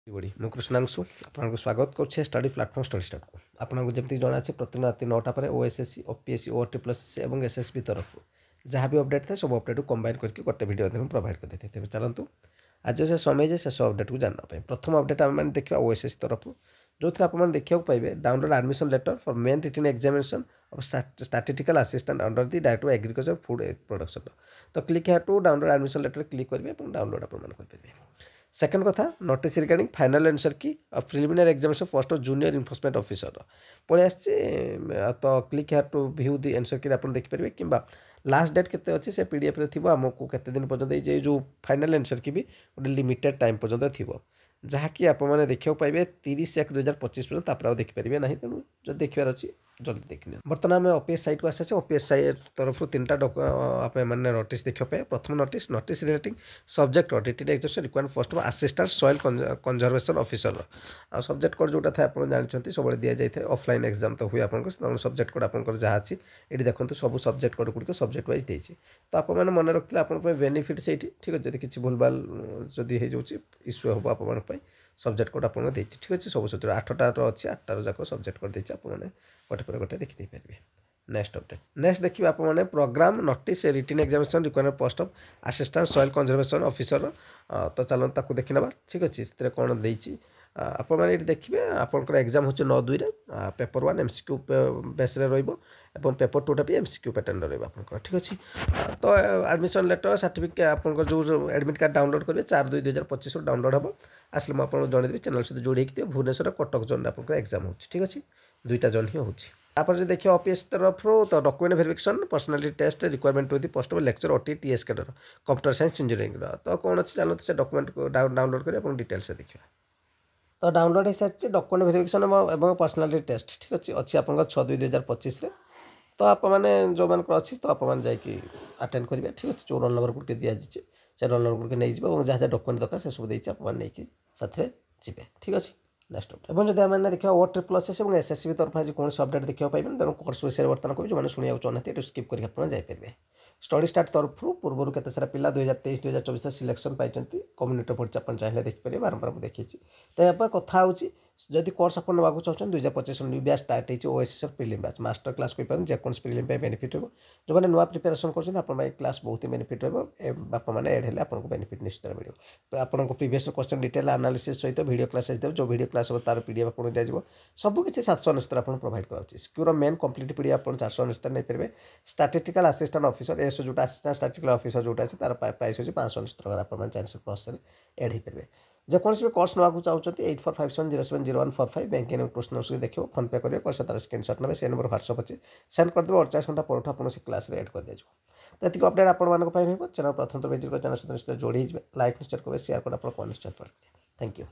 बड़ी मु कृष्णांशु आपको स्वागत करुच्छे स्टडी प्लाटफर्म स्टडी स्टार्ट को आपको जमी जाना है प्रतिदिन रात 9टा पर ओएसएससी ओपीएससी ओटी प्लस और एसएसबी तरफ जहाँ भी अपडेट था सब अपडेट को कंबाइन करके गोटे वीडियो माध्यम प्रोवाइड कर देते तेज चलतु आज से समय जे शेष अपडेट को जानना प्रथम अपडेट आम देखा ओएसएससी तरफ जो थे आप देखा पाइबे download admission letter for main written examination of statistical assistant under the director of agriculture food production तो click here to download admission letter click करेंगे डाउनलोड करेंगे। सेकंड कथा notice regarding final answer key preliminary examination post of junior enforcement officer पलि तो click here to view the answer key आप देखिपारे कि last date केते अच्छे से पीडीएफ रे थिबो हमको केते दिन पर्यंत ये जो फाइनल आंसर की भी गोटे लिमिटेड टाइम पर्यंत थिबो जहाँकि आप देखा पाइबे 30/1/2025 पर्यंत आप देखिपारे ना तेणु जो देखार अच्छी जल्दी देखने बर्तमान आम ओपीएस साइट को आसे ओपीएस साइट तरफ तीनटा आप मैंने नोटिस देखा पाए प्रथम notice relating subject written examination requirement post assistant soil conservation officer subject code जोटा था आप जानते सब दि जाए ऑफलाइन एग्जाम तो हुए आपको सब्जेक्ट कोड आप जहाँ अच्छी ये देखो सब सब्जेक्ट कोड गुड़िक सब्जेक्ट वाइज देती तो आप मन रखते आप बेनिफिट से ठीक अच्छे किसी भूलभाल जदि हो इश्यू हम आप सब्जेक्ट कोड आपको देती ठीक अच्छे सब सब 8टार अच्छी 8टार जाक सब्जेक्ट कोड देती आपने गोटे पर गोटे देखी पारे। नेक्स्ट अपडेट नेक्स्ट देखिए आपने program notice written examination requirement post of assistant soil conservation officer तो चलो ताको देखी ना ठीक अच्छे से कौन देती आप देखिए आपंकर एग्जाम हो 9/2 पेपर 1 एमसीक्यू बेस रोन पेपर 2टा भी एमसीक्यू पैटर्न रहा ठीक अच्छे तो एडमिशन लेटर सर्टिफिकेट आप जो एडमिट कार्ड डाउनलोड करेंगे 4/2/2025 डाउनलोड हम आसले मुझे जनईदेवी चैनल सहित जोड़ी थी भुवनेश्वर कटक जोन आप एग्जाम हो ठीक अच्छे 2टा जोन ही होपर जो देखिए ऑफिस तरफ तो document verification personality test requirement to the post of lecture OT TS cadre computer science engineering तो कौन अच्छे चलते से डॉक्यूमेंट को डाउनलोड करेंगे डिटेल्स देखिए तो डाउनलोड हो सारी डॉक्यूमेंट वेरिफिकेशन और पर्सनालिटी टेस्ट ठीक अच्छे अच्छी आप 6/2/2025 तो आपने जो मान अच्छी तो आपने अटेंड करेंगे ठीक अच्छे जो रोल नंबर गुड़े दि जाए से रोल नंबर गुड़े नहीं जहाँ जहाँ डॉक्यूमेंट दरकार से सब देती आपने साथ जी ठीक अच्छे नेक्स्ट और जब आम देखा OSSS और एसएससी तरफ आज कौन अपडेट देखा पाइबे तेणु कोर्स विषय बर्तमान कभी जो शुणा चाहते स्किप करके जापरेंगे स्टडी स्टार्ट तरफ पूर्व केते सारा पिला 2023-2024 सिलेक्शन पाई कम्युनिटी पढ़ी आप चाहिए देखिए बारंबार देखी तो यहाँ कथा हो जदि कोर्स आप नाक चाहते 2025 न्यू बैच स्टार्ट होती OSS prelim batch master class कहीपर जेकोसी प्रिलिम बेनिफिट हो जो मैंने नुआ प्रिपेरेसन कर क्लास बहुत बेनिफिट हो बापा मैंने एड हेल्ले आपको बेनिफिट निश्चित मिले आपको प्रीवियस क्वेश्चन डिटेल एनालिसिस सहित वीडियो क्लास जो वीडियो क्लास हो तार पीडीएफ आपको दिया सबकि 799 आप प्रोवाइड कराऊँ स्क्यूर मेन कंप्लीट पीडीएफ आप 499 नहीं पारे स्टैटिस्टिकल असिस्टेंट ऑफिसर एस जो असिस्टेंट स्टैटिस्टिकल ऑफिसर जोटा अच्छे तार प्राइस हो 599 आप चाइनीज प्लस एड हो पारे जेकोसी भी कोर्स नाक चाहते 8457070145 बैंकिंग क्वेश्चन देखिए फोन पे करेंगे कोर्स तार स्क्रीनशॉट ने से नंबर व्हाट्सअप अच्छे सेंड करदेवे 48 घंटा पर आपको से क्लास एड कर दिया तो ये अपडेट आपको चैनल प्रथम तो विजिट कर चैनल सहित जोड़ी लाइक निश्चय करेंगे शेयर कर निश्चय थैंक यू।